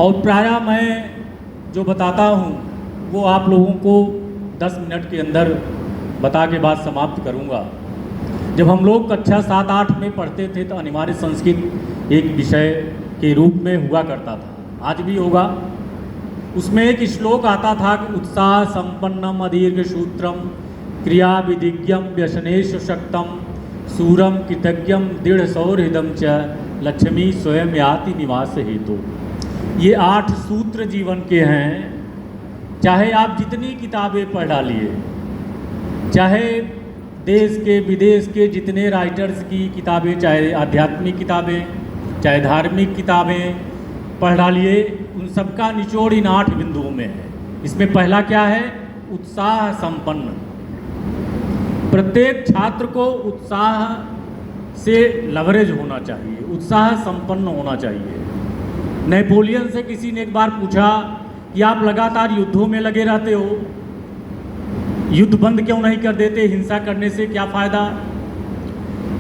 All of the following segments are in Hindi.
और प्रायः मैं जो बताता हूँ वो आप लोगों को 10 मिनट के अंदर बता के बाद समाप्त करूँगा। जब हम लोग कक्षा 7-8 में पढ़ते थे तो अनिवार्य संस्कृत एक विषय के रूप में हुआ करता था, आज भी होगा। उसमें एक श्लोक आता था कि उत्साह संपन्नम अदीर्घ सूत्रम क्रिया विधिज्ञम व्यसनेश शक्तम सूरम कृतज्ञम दृढ़ सौहृदम च लक्ष्मी स्वयं याति निवास हेतु। ये 8 सूत्र जीवन के हैं। चाहे आप जितनी किताबें पढ़ डालिए, चाहे देश के विदेश के जितने राइटर्स की किताबें, चाहे आध्यात्मिक किताबें, चाहे धार्मिक किताबें पढ़ डालिए, उन सबका निचोड़ इन 8 बिंदुओं में है। इसमें पहला क्या है? उत्साह संपन्न। प्रत्येक छात्र को उत्साह से लवरेज होना चाहिए, उत्साह संपन्न होना चाहिए। नेपोलियन से किसी ने एक बार पूछा कि आप लगातार युद्धों में लगे रहते हो, युद्ध बंद क्यों नहीं कर देते, हिंसा करने से क्या फ़ायदा?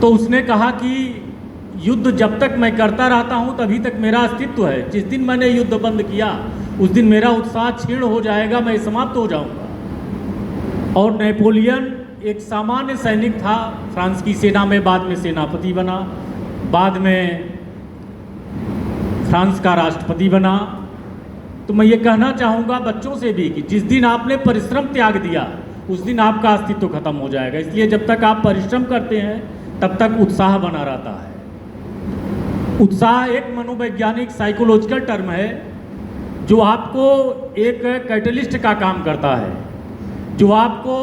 तो उसने कहा कि युद्ध जब तक मैं करता रहता हूं तभी तक मेरा अस्तित्व है। जिस दिन मैंने युद्ध बंद किया उस दिन मेरा उत्साह क्षीण हो जाएगा, मैं समाप्त हो जाऊंगा। और नेपोलियन एक सामान्य सैनिक था, फ्रांस की सेना में बाद में सेनापति बना, बाद में फ्रांस का राष्ट्रपति बना। तो मैं ये कहना चाहूँगा बच्चों से भी कि जिस दिन आपने परिश्रम त्याग दिया उस दिन आपका अस्तित्व खत्म हो जाएगा। इसलिए जब तक आप परिश्रम करते हैं तब तक उत्साह बना रहता है। उत्साह एक मनोवैज्ञानिक साइकोलॉजिकल टर्म है जो आपको एक कैटलिस्ट का काम करता है, जो आपको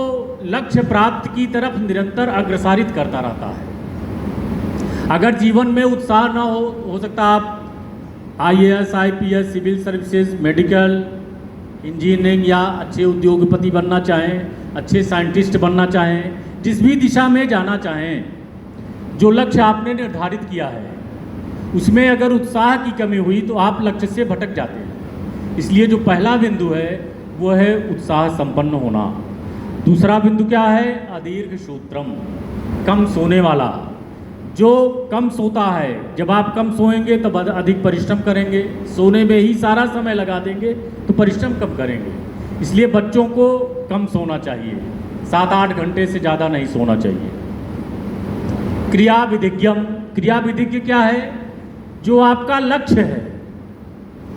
लक्ष्य प्राप्ति की तरफ निरंतर अग्रसारित करता रहता है। अगर जीवन में उत्साह न हो सकता आप IAS, IPS, civil services, medical, engineering या अच्छे उद्योगपति बनना चाहें, अच्छे साइंटिस्ट बनना चाहें, जिस भी दिशा में जाना चाहें, जो लक्ष्य आपने निर्धारित किया है उसमें अगर उत्साह की कमी हुई तो आप लक्ष्य से भटक जाते हैं। इसलिए जो पहला बिंदु है वो है उत्साह संपन्न होना। दूसरा बिंदु क्या है? अदीर्घ सूत्रम, कम सोने वाला। जो कम सोता है, जब आप कम सोएंगे तब अधिक परिश्रम करेंगे, सोने में ही सारा समय लगा देंगे तो परिश्रम कम करेंगे। इसलिए बच्चों को कम सोना चाहिए, 7-8 घंटे से ज़्यादा नहीं सोना चाहिए। क्रिया विधिज्ञम, क्रिया विधिज्ञ क्या है? जो आपका लक्ष्य है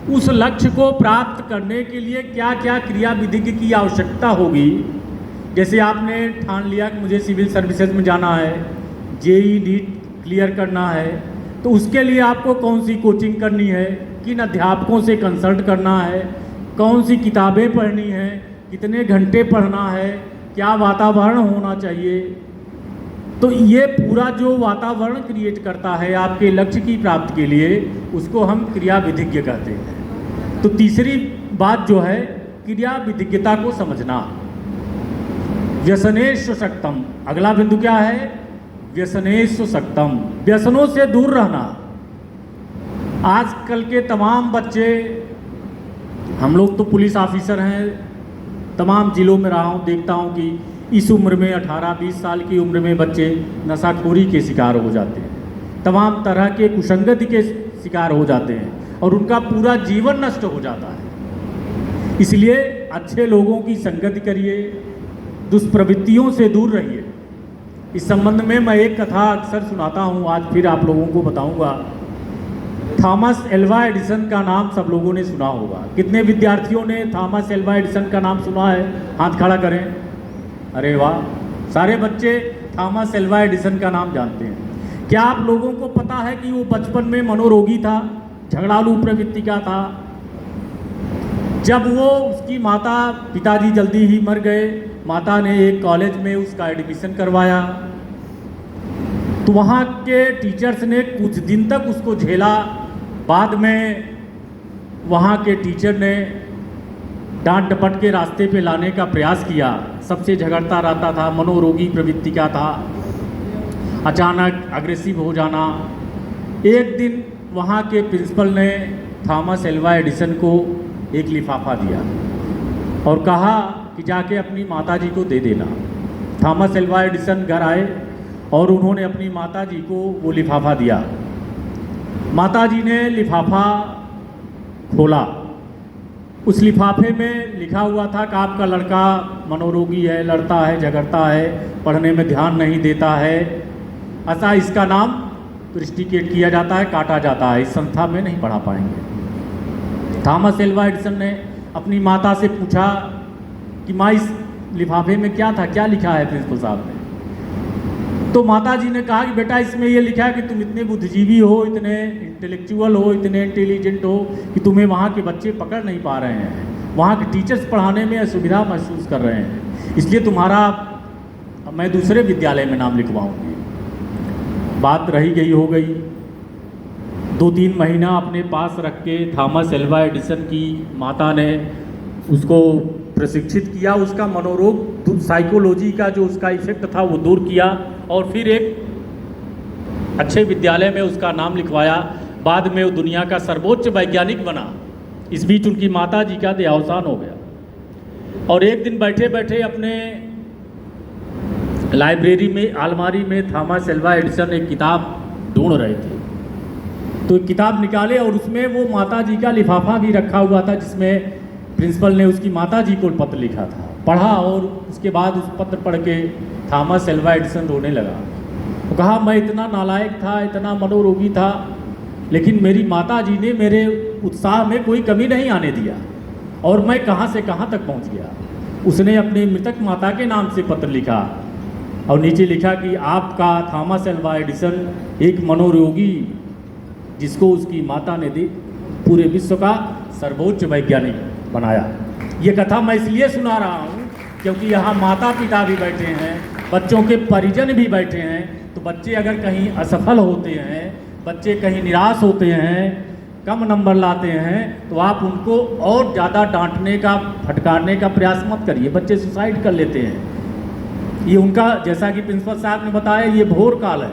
उस लक्ष्य को प्राप्त करने के लिए क्या क्या क्रिया विधिज्ञ की आवश्यकता होगी। जैसे आपने ठान लिया कि मुझे सिविल सर्विसेज में जाना है, JEE नीट क्लियर करना है, तो उसके लिए आपको कौन सी कोचिंग करनी है, किन अध्यापकों से कंसल्ट करना है, कौन सी किताबें पढ़नी है, कितने घंटे पढ़ना है, क्या वातावरण होना चाहिए। तो ये पूरा जो वातावरण क्रिएट करता है आपके लक्ष्य की प्राप्ति के लिए, उसको हम क्रिया विधिज्ञ कहते हैं। तो तीसरी बात जो है क्रिया विधिज्ञता को समझना। व्यसनेश शक्तम, अगला बिंदु क्या है? व्यसनेश शक्तम, व्यसनों से दूर रहना। आजकल के तमाम बच्चे, हम लोग तो पुलिस ऑफिसर हैं, तमाम जिलों में रहा हूँ, देखता हूँ कि इस उम्र में 18-20 साल की उम्र में बच्चे नशाखोरी के शिकार हो जाते हैं, तमाम तरह के कुसंगति के शिकार हो जाते हैं और उनका पूरा जीवन नष्ट हो जाता है। इसलिए अच्छे लोगों की संगति करिए, दुष्प्रवृत्तियों से दूर रहिए। इस संबंध में मैं एक कथा अक्सर सुनाता हूँ, आज फिर आप लोगों को बताऊँगा। थॉमस एल्वा एडिसन का नाम सब लोगों ने सुना होगा। कितने विद्यार्थियों ने थॉमस एल्वा एडिसन का नाम सुना है? हाथ खड़ा करें। अरे वाह, सारे बच्चे थॉमस एल्वा एडिसन का नाम जानते हैं। क्या आप लोगों को पता है कि वो बचपन में मनोरोगी था, झगड़ालू प्रवृत्ति का था। जब वो उसकी माता पिताजी जल्दी ही मर गए, माता ने एक कॉलेज में उसका एडमिशन करवाया, तो वहाँ के टीचर्स ने कुछ दिन तक उसको झेला। बाद में वहाँ के टीचर ने डांट डपट के रास्ते पे लाने का प्रयास किया। सबसे झगड़ता रहता था, मनोरोगी प्रवृत्ति का था, अचानक अग्रेसिव हो जाना। एक दिन वहाँ के प्रिंसिपल ने थॉमस एल्वा एडिसन को एक लिफाफा दिया और कहा कि जाके अपनी माताजी को दे देना। थॉमस एल्वा एडिसन घर आए और उन्होंने अपनी माताजी को वो लिफाफा दिया। माताजी ने लिफाफा खोला। उस लिफाफे में लिखा हुआ था कि आपका लड़का मनोरोगी है, लड़ता है, झगड़ता है, पढ़ने में ध्यान नहीं देता है, ऐसा इसका नाम प्रिस्टिकेट किया जाता है, काटा जाता है, इस संस्था में नहीं पढ़ा पाएंगे। थॉमस एल्वा एडिसन ने अपनी माता से पूछा कि माँ इस लिफाफे में क्या था, क्या लिखा है प्रिंसिपल साहब ने? तो माता जी ने कहा कि बेटा इसमें ये लिखा है कि तुम इतने बुद्धिजीवी हो, इतने इंटेलेक्चुअल हो, इतने इंटेलिजेंट हो कि तुम्हें वहाँ के बच्चे पकड़ नहीं पा रहे हैं, वहाँ के टीचर्स पढ़ाने में असुविधा महसूस कर रहे हैं, इसलिए तुम्हारा मैं दूसरे विद्यालय में नाम लिखवाऊंगी। बात रही गई हो गई। 2-3 महीना अपने पास रख के थॉमस एल्वा एडिसन की माता ने उसको प्रशिक्षित किया, उसका मनोरोग साइकोलॉजी का जो उसका इफेक्ट था वो दूर किया और फिर एक अच्छे विद्यालय में उसका नाम लिखवाया। बाद में वो दुनिया का सर्वोच्च वैज्ञानिक बना। इस बीच उनकी माता जी का देहावसान हो गया और एक दिन बैठे बैठे अपने लाइब्रेरी में अलमारी में थॉमस एल्वा एडिसन एक किताब ढूंढ रहे थे, तो एक किताब निकाले और उसमें वो माता जी का लिफाफा भी रखा हुआ था जिसमें प्रिंसिपल ने उसकी माता जी को पत्र लिखा था। पढ़ा और उसके बाद उस पत्र पढ़ के थॉमस एल्वा एडिसन रोने लगा। वो कहा मैं इतना नालायक था, इतना मनोरोगी था, लेकिन मेरी माता जी ने मेरे उत्साह में कोई कमी नहीं आने दिया और मैं कहाँ से कहाँ तक पहुँच गया। उसने अपनी मृतक माता के नाम से पत्र लिखा और नीचे लिखा कि आपका थॉमस एल्वा एडिसन एक मनोरोगी जिसको उसकी माता ने दी पूरे विश्व का सर्वोच्च वैज्ञानिक बनाया। ये कथा मैं इसलिए सुना रहा हूँ क्योंकि यहाँ माता पिता भी बैठे हैं, बच्चों के परिजन भी बैठे हैं, तो बच्चे अगर कहीं असफल होते हैं, बच्चे कहीं निराश होते हैं, कम नंबर लाते हैं, तो आप उनको और ज़्यादा डांटने का, फटकारने का प्रयास मत करिए। बच्चे सुसाइड कर लेते हैं। ये उनका, जैसा कि प्रिंसिपल साहब ने बताया, ये भोर काल है।